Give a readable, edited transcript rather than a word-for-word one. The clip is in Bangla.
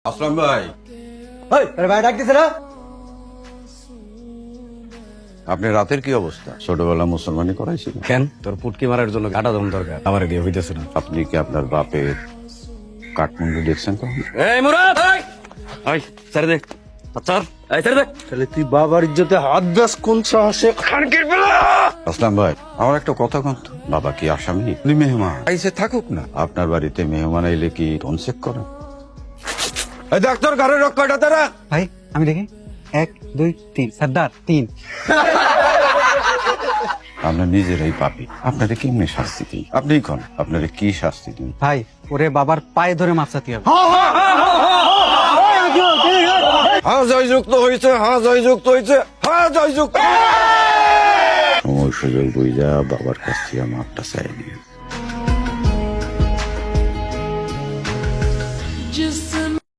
আসলাম ভাই, ভাই ডাকতেছে না? আপনি রাতের কি অবস্থা? ছোটবেলা মুসলমানি করাইছিল? কেন তোর পুটকি মারার জন্য কাটা দম দরকার আমার দিয়ে হইতেছে না। আপনি কি আপনার বাপের কাঠমান্ডু দেখছেন কখন? এই মুরাদ এই ছেড়ে দে আচ্ছা এই ছেড়ে দে। তাহলে তুই বাবার ইজ্জতে হাত দাস কোন সাহসে? আসলাম ভাই, আমার একটা কথা কন তো, বাবা কি আসামি? উনি মেহমান আইসে থাকুক না। আপনার বাড়িতে মেহমান আইলে কি টোন চেক করেন? এই ডাক্তার ঘরে রক কয়টা তারা? ভাই আমি দেখি 1 2 3 সর্দার 3। আপনার নিজেরাই পাপি, আপনারে কেমনে শাস্তি দিই? আপনিই কোন, আপনারে কি শাস্তি দিন? ভাই ওরে বাবার পায়ে ধরে মাপ চাতে হবে। হ্যাঁ জয়যুক্ত হয়েছে, হ্যাঁ জয়যুক্ত হয়েছে, হ্যাঁ জয়যুক্ত। সময় সুযোগ বুঝা বাবার কাছ থেকে মাপটা চাই নিয়ে